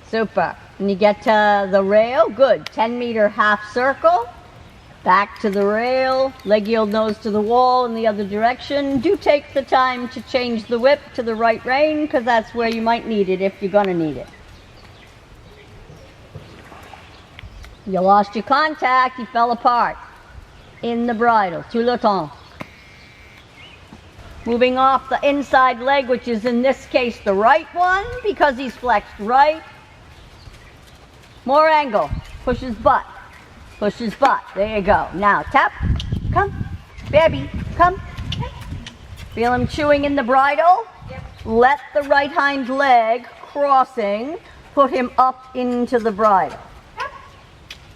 Super. When you get to the rail, good. 10-meter half circle. Back to the rail, leg yield nose to the wall in the other direction. Do take the time to change the whip to the right rein, because that's where you might need it if you're going to need it. You lost your contact, he fell apart. In the bridle, tout le temps. Moving off the inside leg, which is in this case the right one, because he's flexed right. More angle, push his butt. Push his butt. There you go. Now tap. Come. Baby. Come. Feel him chewing in the bridle. Yep. Let the right hind leg crossing. Put him up into the bridle. Yep.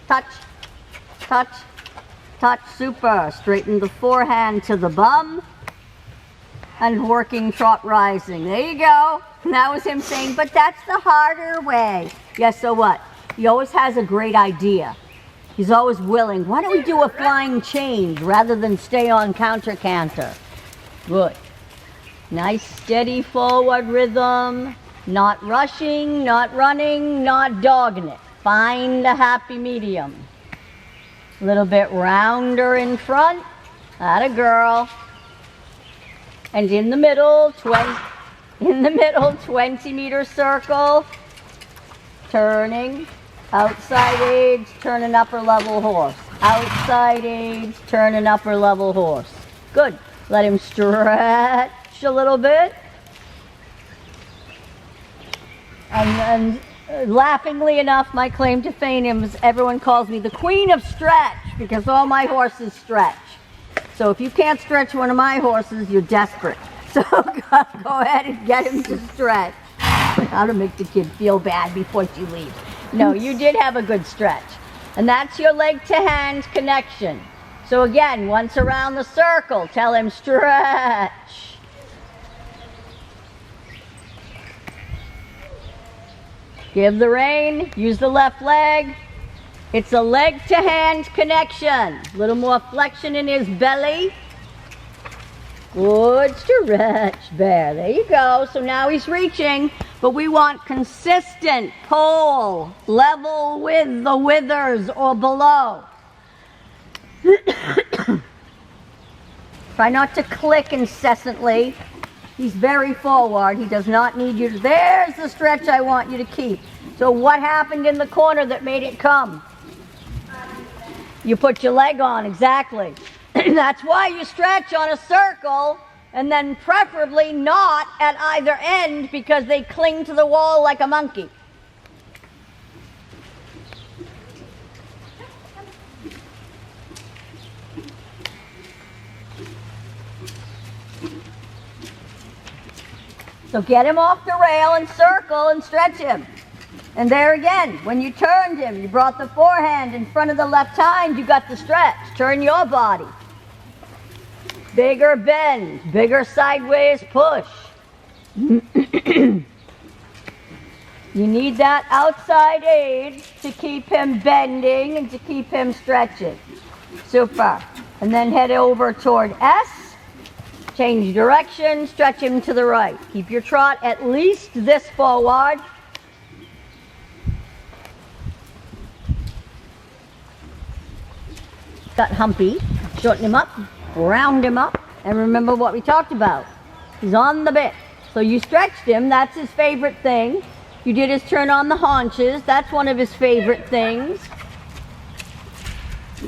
Touch. Touch. Touch. Super. Straighten the forehand to the bum. And working trot rising. There you go. And that was him saying, but that's the harder way. Yes, so what? He always has a great idea. He's always willing. Why don't we do a flying change rather than stay on counter-canter? Good. Nice, steady forward rhythm. Not rushing, not running, not dogging it. Find a happy medium. A little bit rounder in front. Atta girl. And in the middle, 20-meter circle. Turning. Outside aids, turn an upper level horse. Outside aids, turn an upper level horse. Good. Let him stretch a little bit. And laughingly enough, my claim to fame is everyone calls me the queen of stretch because all my horses stretch. So if you can't stretch one of my horses, you're desperate. So go ahead and get him to stretch. How to make the kid feel bad before she leaves. No, you did have a good stretch. And that's your leg to hand connection. So again, once around the circle, tell him stretch. Give the rein, use the left leg. It's a leg to hand connection. A little more flexion in his belly. Good stretch, bear. There you go. So now he's reaching, but we want consistent pull, level with the withers or below. Try not to click incessantly. He's very forward. He does not need you to. There's the stretch I want you to keep. So what happened in the corner that made it come? You put your leg on, exactly. That's why you stretch on a circle, and then preferably not at either end because they cling to the wall like a monkey. So get him off the rail and circle and stretch him. And there again, when you turned him, you brought the forehand in front of the left hind, you got the stretch. Turn your body. Bigger bend, bigger sideways push. You need that outside aid to keep him bending and to keep him stretching. Super. And then head over toward S. Change direction, stretch him to the right. Keep your trot at least this forward. Got humpy. Shorten him up. Round him up, and remember what we talked about. He's on the bit. So you stretched him, that's his favorite thing. You did his turn on the haunches, that's one of his favorite things.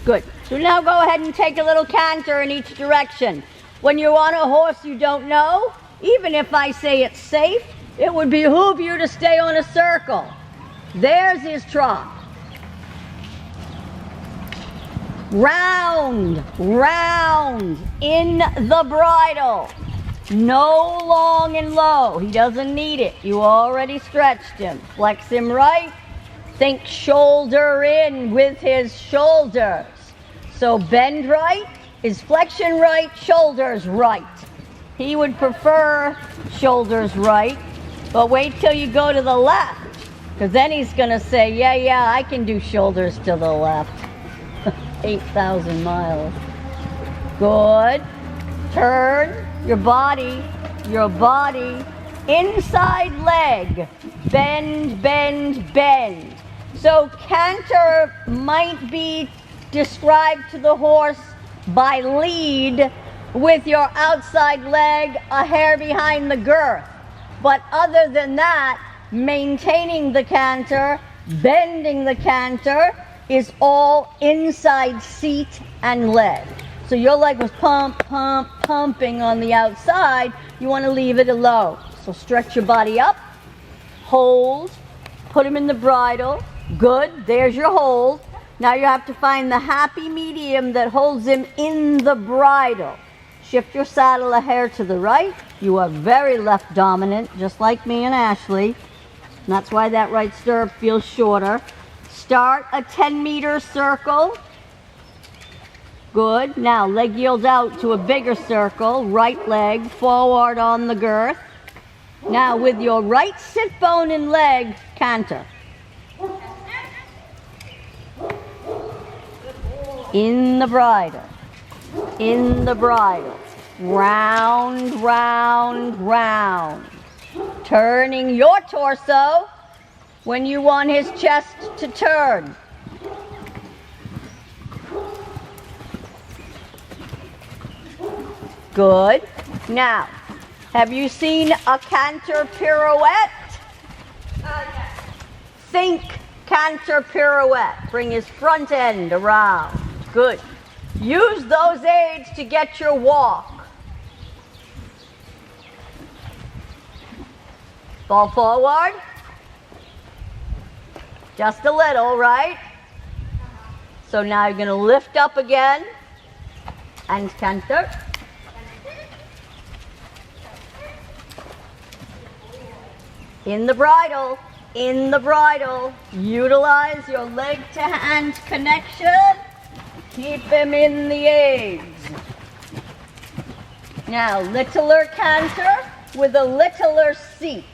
Good. So now go ahead and take a little canter in each direction. When you're on a horse you don't know, even if I say it's safe, it would behoove you to stay on a circle. There's his trot. Round, round, in the bridle. No long and low. He doesn't need it. You already stretched him. Flex him right. Think shoulder in with his shoulders. So bend right, his flexion right, shoulders right. He would prefer shoulders right, but wait till you go to the left, because then he's going to say, yeah, I can do shoulders to the left. 8,000 miles. Good. Turn your body inside leg, bend, bend, bend. So canter might be described to the horse by lead with your outside leg a hair behind the girth. But other than that, maintaining the canter, bending the canter is all inside seat and leg. So your leg was pumping on the outside. You want to leave it alone. So stretch your body up, hold, put him in the bridle. Good, there's your hold. Now you have to find the happy medium that holds him in the bridle. Shift your saddle a hair to the right. You are very left dominant, just like me and Ashley. And that's why that right stirrup feels shorter. Start a 10-meter circle. Good. Now leg yields out to a bigger circle. Right leg forward on the girth. Now with your right sit bone and leg, canter. In the bridle. In the bridle. Round, round, round. Turning your torso when you want his chest to turn. Good. Now, have you seen a canter pirouette? Yes. Think canter pirouette. Bring his front end around. Good. Use those aids to get your walk. Fall forward. Just a little, right? So now you're going to lift up again and canter. In the bridle, in the bridle. Utilize your leg to hand connection. Keep him in the aids. Now, littler canter with a littler seat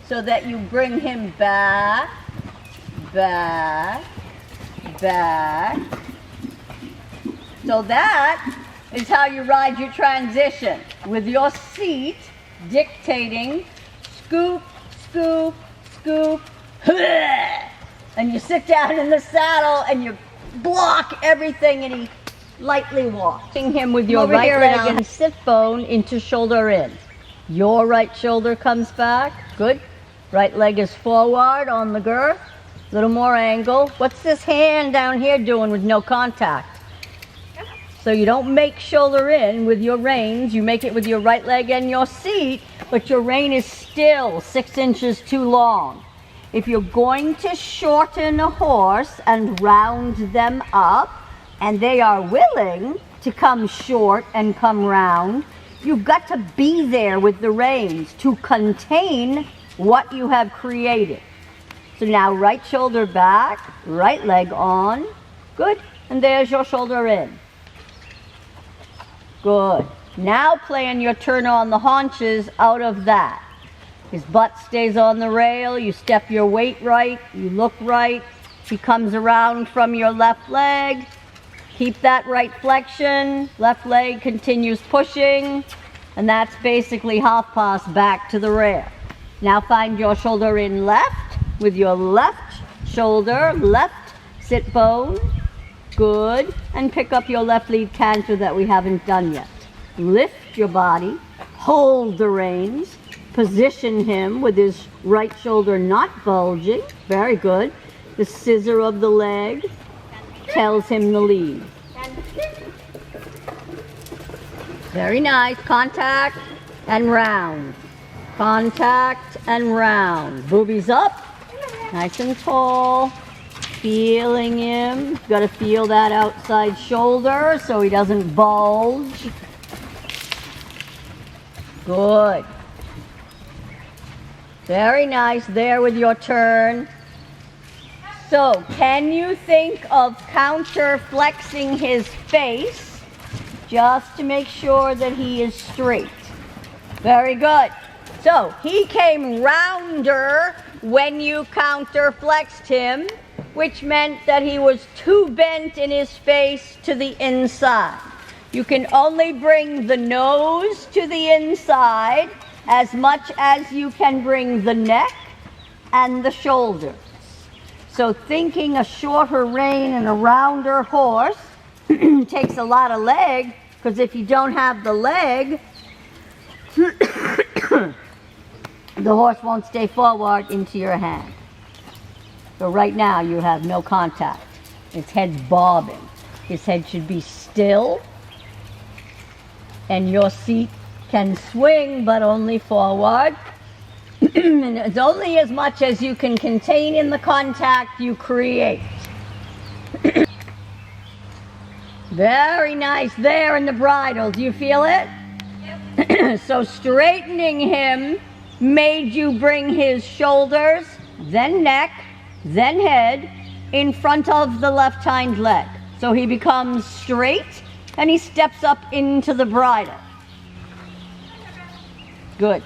so that you bring him back, back, back. So that is how you ride your transition, with your seat dictating scoop, scoop, scoop, and you sit down in the saddle and you block everything and he lightly walks. Him with your right leg and sit bone into shoulder in. Your right shoulder comes back. Good. Right leg is forward on the girth. A little more angle. What's this hand down here doing with no contact? So you don't make shoulder in with your reins. You make it with your right leg and your seat, but your rein is still 6 inches too long. If you're going to shorten a horse and round them up, and they are willing to come short and come round, you've got to be there with the reins to contain what you have created. So now right shoulder back, right leg on. Good. And there's your shoulder in. Good. Now plan your turn on the haunches out of that. His butt stays on the rail. You step your weight right. You look right. He comes around from your left leg. Keep that right flexion. Left leg continues pushing. And that's basically half pass back to the rear. Now find your shoulder in left with your left shoulder, left sit bone. Good. And pick up your left lead canter that we haven't done yet. Lift your body. Hold the reins. Position him with his right shoulder not bulging. Very good. The scissor of the leg tells him the lead. Very nice. Contact and round. Contact and round. Boobies up. Nice and tall. Feeling him. You've got to feel that outside shoulder so he doesn't bulge. Good. Very nice there with your turn. So, can you think of counter flexing his face just to make sure that he is straight? Very good. So, he came rounder when you counter flexed him, which meant that he was too bent in his face to the inside. You can only bring the nose to the inside as much as you can bring the neck and the shoulders. So thinking a shorter rein and a rounder horse takes a lot of leg, because if you don't have the leg, the horse won't stay forward into your hand. So right now you have no contact. His head's bobbing. His head should be still, and your seat can swing, but only forward. And it's only as much as you can contain in the contact you create. Very nice there in the bridle. Do you feel it? Yep. So straightening him made you bring his shoulders, then neck, then head in front of the left hind leg. So he becomes straight and he steps up into the bridle. Good.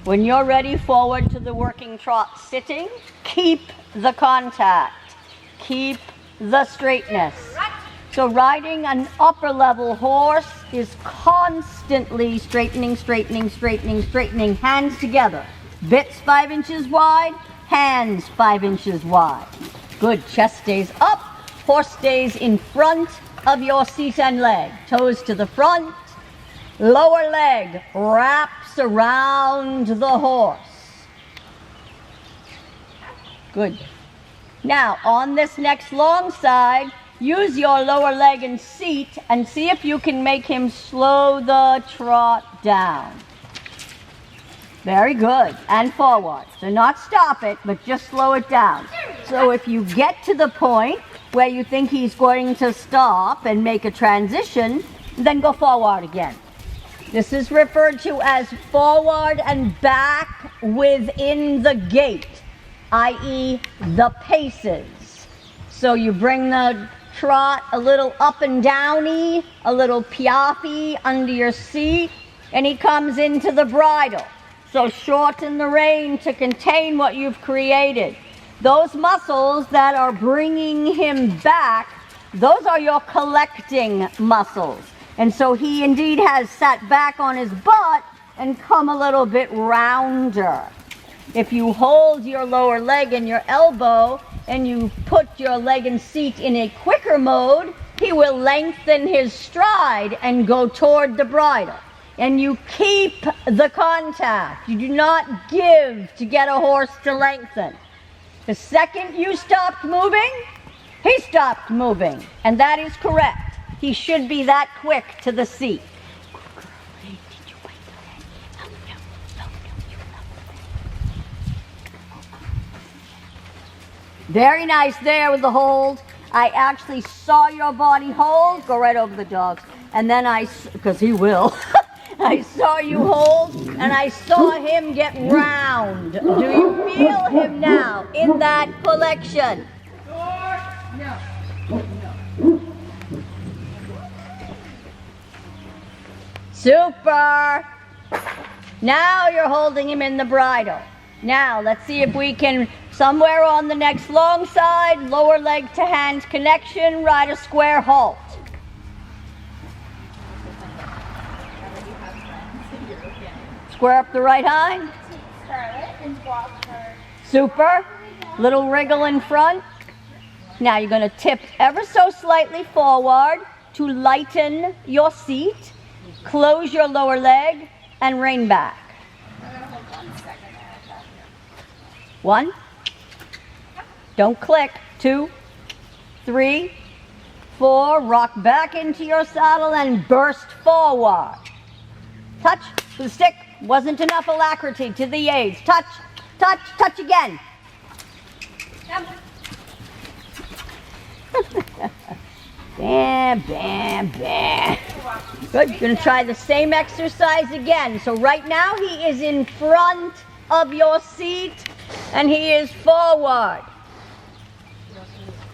When you're ready, forward to the working trot sitting, keep the contact, keep the straightness. So riding an upper level horse is constantly straightening, straightening, straightening, straightening, hands together. Bits 5 inches wide, hands 5 inches wide. Good, chest stays up, horse stays in front of your seat and leg. Toes to the front, lower leg wraps around the horse. Good. Now, on this next long side, use your lower leg and seat and see if you can make him slow the trot down. Very good. And forward. So not stop it, but just slow it down. So if you get to the point where you think he's going to stop and make a transition, then go forward again. This is referred to as forward and back within the gait, i.e. the paces. So you bring the trot a little up and downy, a little piaffy under your seat, and he comes into the bridle. So shorten the rein to contain what you've created. Those muscles that are bringing him back, those are your collecting muscles. And so he indeed has sat back on his butt and come a little bit rounder. If you hold your lower leg and your elbow and you put your leg and seat in a quicker mode, he will lengthen his stride and go toward the bridle. And you keep the contact. You do not give to get a horse to lengthen. The second you stopped moving, he stopped moving. And that is correct. He should be that quick to the seat. Very nice there with the hold. I actually saw your body hold. Go right over the dogs. And then because he will. I saw you hold, and I saw him get round. Do you feel him now in that collection? No. Super. Now you're holding him in the bridle. Now let's see if we can, somewhere on the next long side, lower leg to hand connection, ride a square halt. Square up the right hind. Super. Little wriggle in front. Now you're going to tip ever so slightly forward to lighten your seat. Close your lower leg and rein back. One. Don't click. 2, 3, 4. Rock back into your saddle and burst forward. Touch with the stick. Wasn't enough alacrity to the aids. Touch, touch, touch again. Bam, bam, bam. Good. You're going to try the same exercise again. So right now he is in front of your seat and he is forward.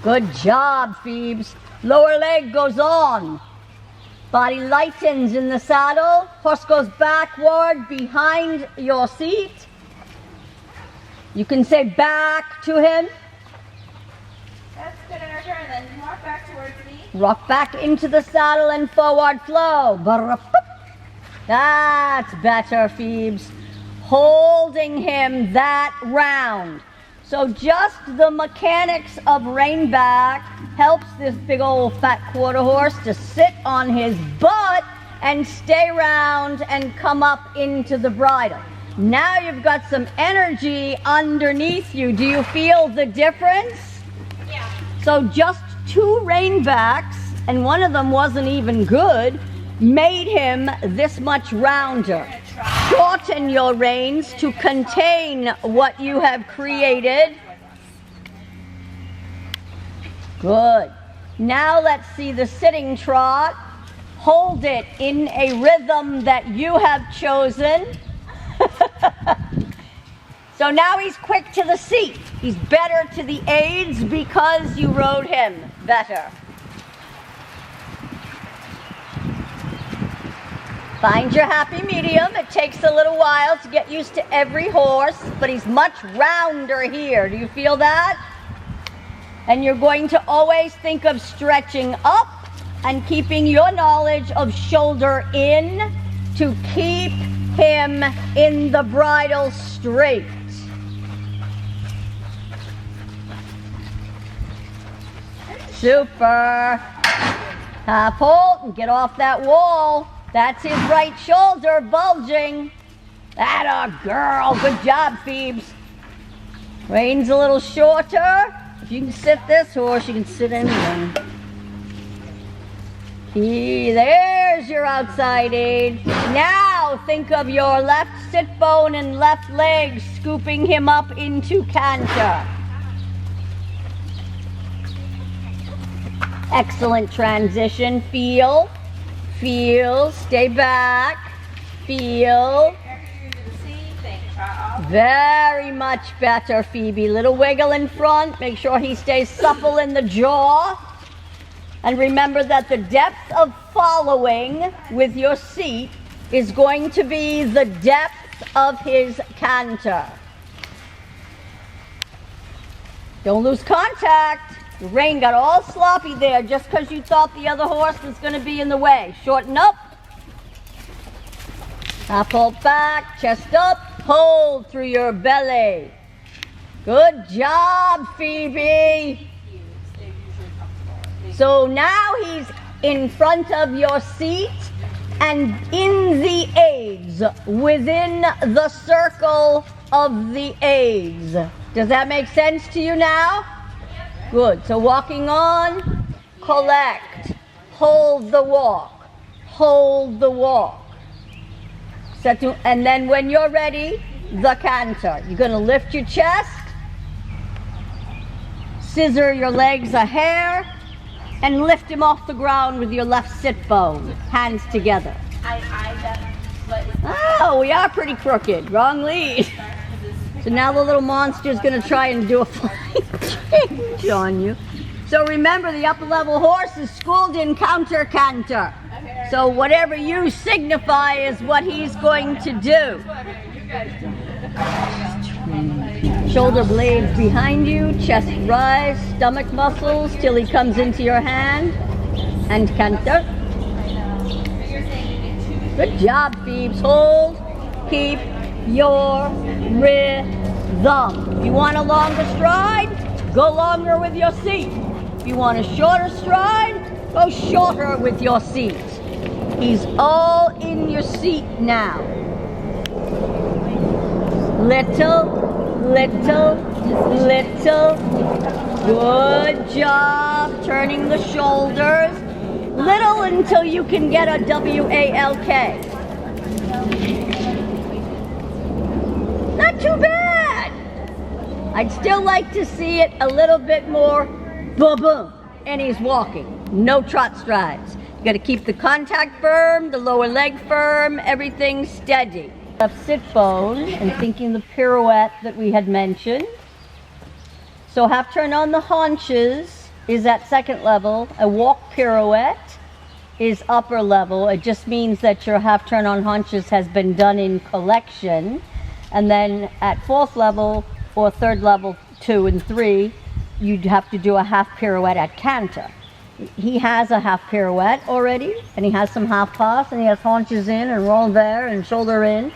Good job, Phoebes. Lower leg goes on. Body lightens in the saddle. Horse goes backward behind your seat. You can say back to him. That's good in our turn. Then walk back towards me. Rock back into the saddle and forward flow. That's better, Phoebes. Holding him that round. So just the mechanics of reinback helps this big old fat quarter horse to sit on his butt and stay round and come up into the bridle. Now you've got some energy underneath you. Do you feel the difference? Yeah. So just 2 reinbacks, and one of them wasn't even good, made him this much rounder. Shorten your reins to contain what you have created. Good. Now let's see the sitting trot. Hold it in a rhythm that you have chosen. So now he's quick to the seat. He's better to the aids because you rode him better. Find your happy medium. It takes a little while to get used to every horse, but he's much rounder here. Do you feel that? And you're going to always think of stretching up and keeping your knowledge of shoulder in to keep him in the bridle straight. Super. Half halt and get off that wall. That's his right shoulder bulging. Atta girl. Good job, Phoebes. Reins a little shorter. If you can sit this horse, you can sit anyone. There's your outside aid. Now think of your left sit bone and left leg, scooping him up into canter. Excellent transition. Feel, stay back, feel. Very much better, Phoebe. Little wiggle in front. Make sure he stays supple in the jaw. And remember that the depth of following with your seat is going to be the depth of his canter. Don't lose contact. The rein got all sloppy there just because you thought the other horse was going to be in the way. Shorten up. Half halt back, chest up, hold through your belly. Good job, Phoebe. So now he's in front of your seat and in the aids, within the circle of the aids. Does that make sense to you now? Good. So walking on, collect, hold the walk, hold the walk. Set to, and then when you're ready, the canter. You're going to lift your chest, scissor your legs a hair, and lift him off the ground with your left sit bone, hands together. Oh, we are pretty crooked. Wrong lead. So now the little monster's going to try and do a flying change on you. So remember, the upper level horse is schooled in counter canter. So whatever you signify is what he's going to do. Shoulder blades behind you, chest rise, stomach muscles till he comes into your hand, and canter. Good job, Phoebes. Hold, keep your rhythm. If you want a longer stride, go longer with your seat. If you want a shorter stride, go shorter with your seat. He's all in your seat now. Little, little, little. Good job turning the shoulders. Little until you can get a W-A-L-K. Not too bad. I'd still like to see it a little bit more boom. And he's walking. No trot strides. You got to keep the contact firm, the lower leg firm, everything steady. Left sit bone and thinking the pirouette that we had mentioned. So half turn on the haunches is at second level. A walk pirouette is upper level. It just means that your half turn on haunches has been done in collection. And then at fourth level or third level 2 and 3, you'd have to do a half pirouette at canter. he has a half pirouette already, and he has some half pass, and he has haunches in and renvers and shoulder in.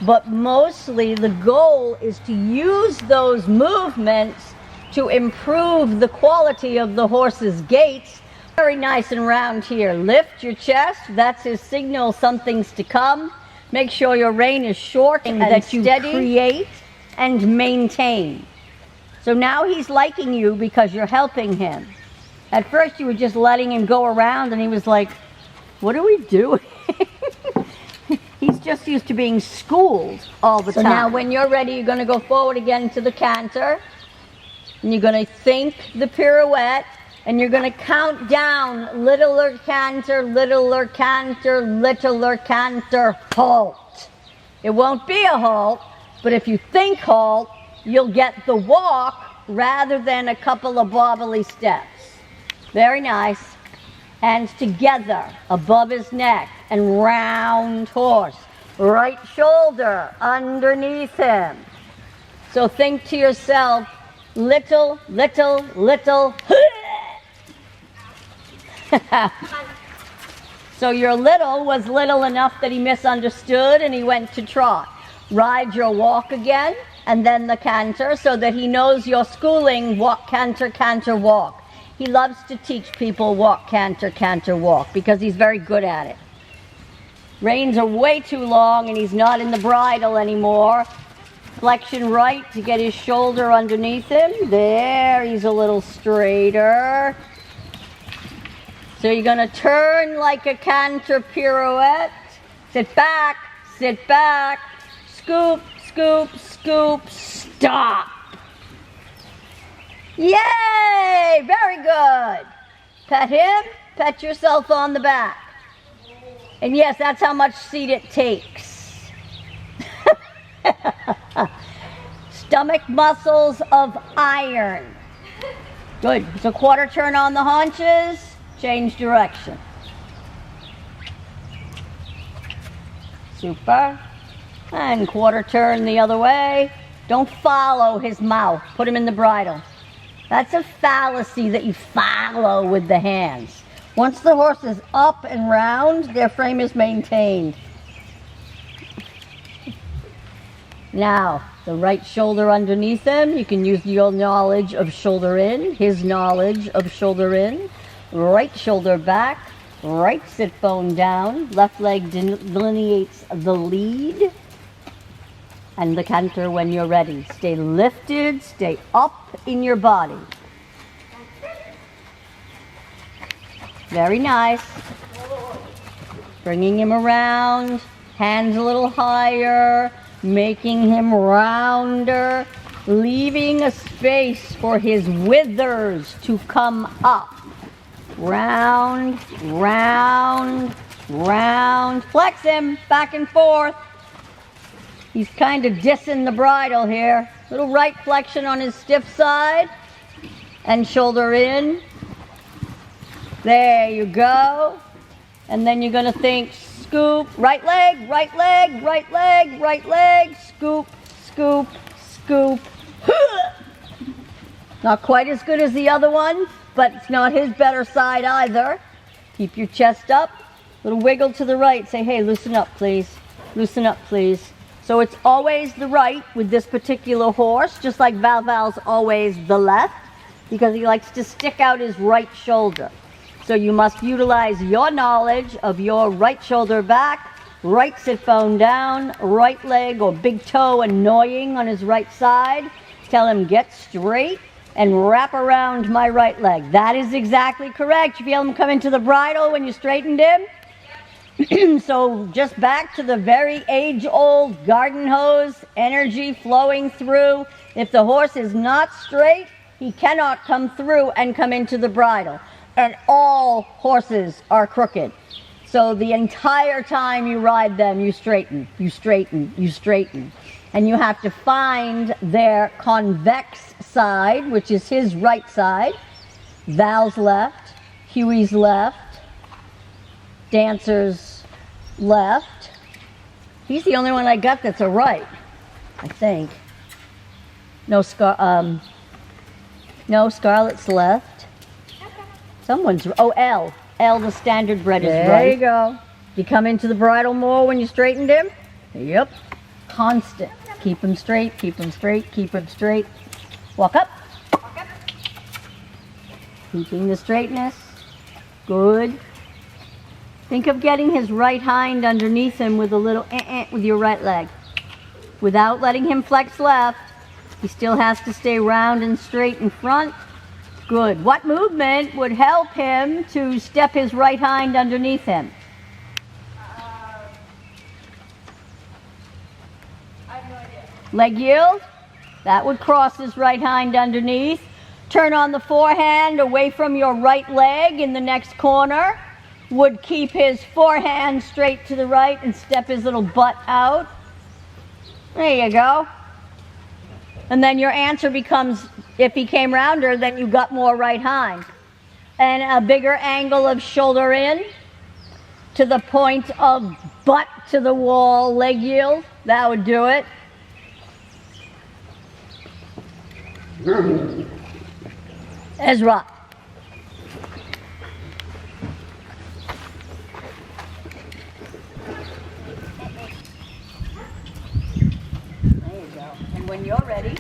But mostly the goal is to use those movements to improve the quality of the horse's gaits. Very nice and round here. Lift your chest. That's his signal something's to come. Make sure your rein is short and that you steady, create and maintain. So now he's liking you because you're helping him. At first you were just letting him go around and he was like, what are we doing? He's just used to being schooled all the time. So now when you're ready, you're going to go forward again to the canter. And you're going to think the pirouette. And you're going to count down, littler canter, littler canter, littler canter, halt. It won't be a halt, but if you think halt, you'll get the walk rather than a couple of bobbly steps. Very nice. Hands together above his neck and round horse. Right shoulder underneath him. So think to yourself, little, little, little. So your little was little enough that he misunderstood and he went to trot. Ride your walk again and then the canter so that he knows your schooling, walk, canter, canter, walk. He loves to teach people walk, canter, canter, walk because he's very good at it. Reins are way too long and he's not in the bridle anymore. Flexion right to get his shoulder underneath him. There, he's a little straighter. So you're going to turn like a canter pirouette. Sit back, scoop, scoop, scoop, stop. Yay! Very good. Pet him, pet yourself on the back. And yes, that's how much seat it takes. Stomach muscles of iron. Good. So quarter turn on the haunches. Change direction. Super. And quarter turn the other way. Don't follow his mouth. Put him in the bridle. That's a fallacy that you follow with the hands. Once the horse is up and round, their frame is maintained. Now, the right shoulder underneath him. You can use your knowledge of shoulder in, his knowledge of shoulder in. Right shoulder back, right sit bone down, left leg delineates the lead, and the canter when you're ready. Stay lifted, stay up in your body. Very nice. Bringing him around, hands a little higher, making him rounder, leaving a space for his withers to come up. Round, round, round. Flex him back and forth. He's kind of dissing the bridle here. Little right flexion on his stiff side. And shoulder in. There you go. And then you're going to think scoop, right leg, right leg, right leg, right leg, scoop, scoop, scoop. Not quite as good as the other one, but it's not his better side either. Keep your chest up. Little wiggle to the right. Say, hey, loosen up, please. Loosen up, please. So it's always the right with this particular horse, just like Val's always the left, because he likes to stick out his right shoulder. So you must utilize your knowledge of your right shoulder back, right sit bone down, right leg or big toe annoying on his right side. Tell him, get straight and wrap around my right leg. That is exactly correct. You feel him come into the bridle when you straightened him? So just back to the very age-old garden hose, energy flowing through. If the horse is not straight, he cannot come through and come into the bridle. And all horses are crooked. So the entire time you ride them, you straighten, you straighten, you straighten. And you have to find their convex side, which is his right side. Val's left, Huey's left, Dancer's left. He's the only one I got that's a right, I think. No, Scarlet's left. L. L, the standard bred is right. There you go. You come into the bridle more when you straightened him? Yep. Constant. Keep him straight, keep him straight, keep him straight. Walk up. Walk up. Keeping the straightness. Good. Think of getting his right hind underneath him with a little with your right leg. Without letting him flex left. He still has to stay round and straight in front. Good. What movement would help him to step his right hind underneath him? I have no idea. Leg yield. That would cross his right hind underneath. Turn on the forehand away from your right leg in the next corner. Would keep his forehand straight to the right and step his little butt out. There you go. And then your answer becomes, if he came rounder, then you got more right hind. And a bigger angle of shoulder in to the point of butt to the wall, leg yield. That would do it. Ezra. And when you're ready,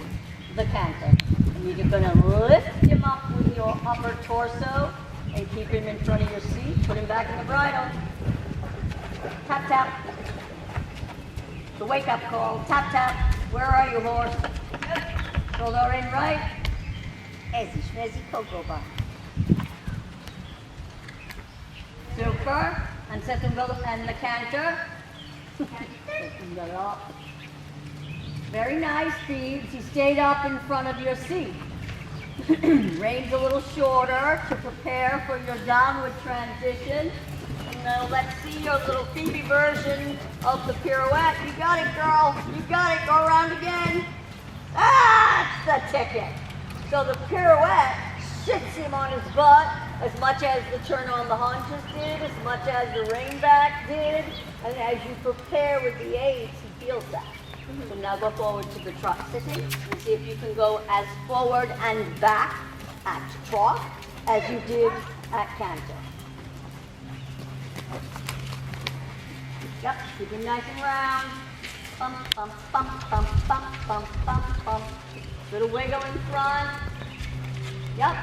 the canter. And you're going to lift him up with your upper torso and keep him in front of your seat. Put him back in the bridle. Tap, tap. The wake up call. Tap, tap. Where are you, horse? Shoulder in right. Ezzy, schmezzy, cocoa bar. Super. And set him and the canter. Very nice, Phoebe. He stayed up in front of your seat. Reins a little shorter to prepare for your downward transition. And now let's see your little Phoebe version of the pirouette. You got it, girl. You got it. Go around again. That's the ticket. So the pirouette sits him on his butt as much as the turn on the haunches did, as much as the rein back did. And as you prepare with the aids, he feels that. So now go forward to the trot sitting and see if you can go as forward and back at trot as you did at canter. Yep, keep him nice and round. Bump, bump, bump, bump, bump, bump, bump, bump. Little wiggle in front. Yep.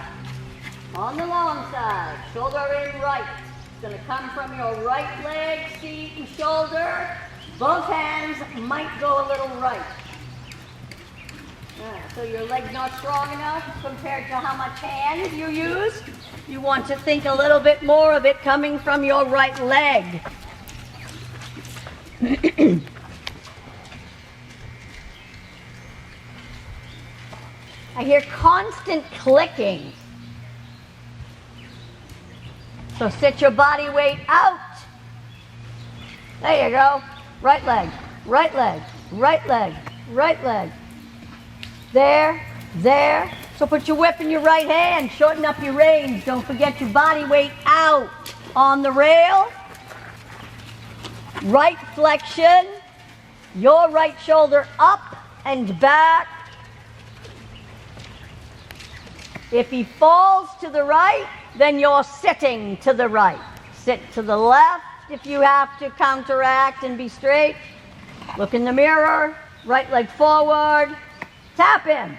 On the long side, shoulder in right. It's going to come from your right leg, seat and shoulder. Both hands might go a little right. So your leg's not strong enough compared to how much hand you use. You want to think a little bit more of it coming from your right leg. I hear constant clicking. So sit your body weight out. There you go. Right leg, right leg, right leg, right leg. There, there. So put your whip in your right hand. Shorten up your reins. Don't forget your body weight out on the rail. Right flexion. Your right shoulder up and back. If he falls to the right, then you're sitting to the right. Sit to the left if you have to counteract and be straight. Look in the mirror, right leg forward. Tap him,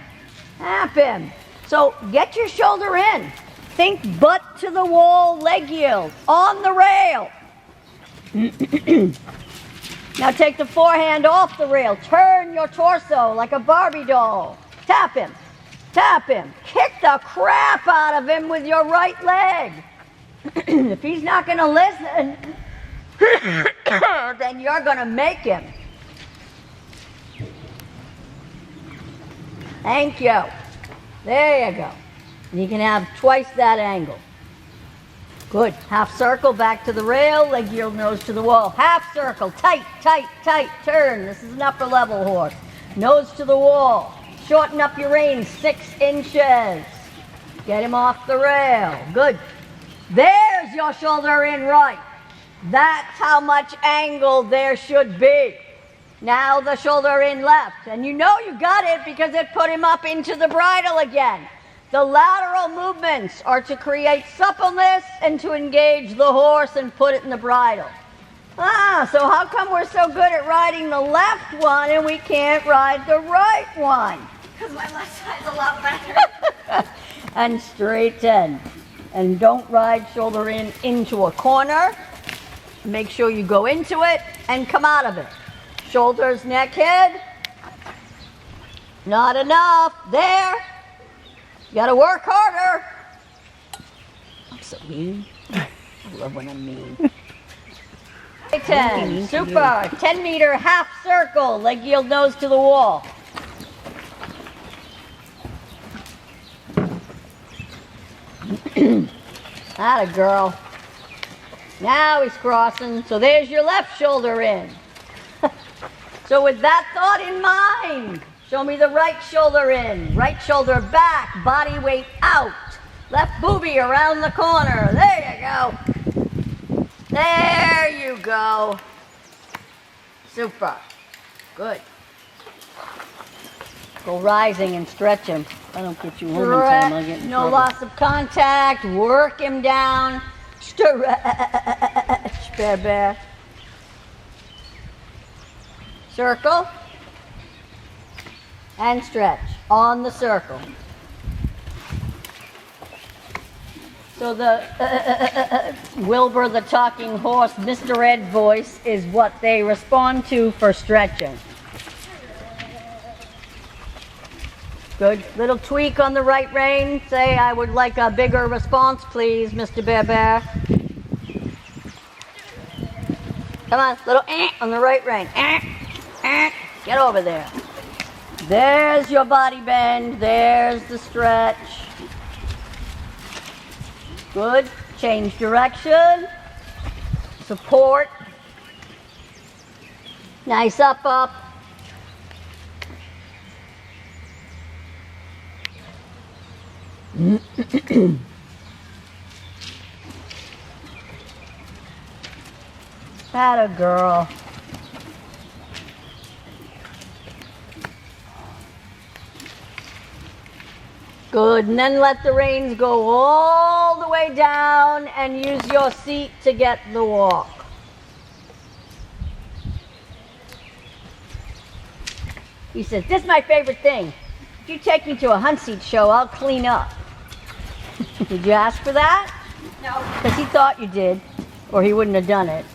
tap him. So get your shoulder in. Think butt to the wall, leg yield, on the rail. Now take the forehand off the rail. Turn your torso like a Barbie doll. Tap him. Tap him. Kick the crap out of him with your right leg. If he's not going to listen, then you're going to make him. Thank you. There you go. And you can have twice that angle. Good. Half circle back to the rail, leg yield nose to the wall. Half circle, tight, tight, tight, turn. This is an upper level horse. Nose to the wall. Shorten up your reins 6 inches. Get him off the rail. Good. There's your shoulder in right. That's how much angle there should be. Now the shoulder in left. And you know you got it because it put him up into the bridle again. The lateral movements are to create suppleness and to engage the horse and put it in the bridle. So how come we're so good at riding the left one and we can't ride the right one? Because my left side's a lot better. And straighten. And don't ride shoulder in into a corner. Make sure you go into it and come out of it. Shoulders, neck, head. Not enough. There. You gotta work harder. I'm so mean. I love when I'm mean. 10. Super. 10-meter half circle. Leg yield nose to the wall. Atta girl. Now he's crossing. So there's your left shoulder in. So with that thought in mind, show me the right shoulder in. Right shoulder back. Body weight out. Left boobie around the corner. There you go. There you go. Super. Good. Go rising and stretch him. I don't get you home in time. I'll get in No trouble. loss Of contact. Work him down. Stretch, baby. Circle. And stretch on the circle. So the Wilbur the talking horse, Mr. Ed voice is what they respond to for stretching. Good. Little tweak on the right rein. Say, I would like a bigger response, please, Mr. Bear Bear. Come on, little on the right rein. Get over there. There's your body bend. There's the stretch. Good. Change direction. Support. Nice up. Atta girl. Good, and then let the reins go all the way down and use your seat to get the walk. He says, this is my favorite thing. If you take me to a hunt seat show, I'll clean up. Did you ask for that? No. Because he thought you did, or he wouldn't have done it.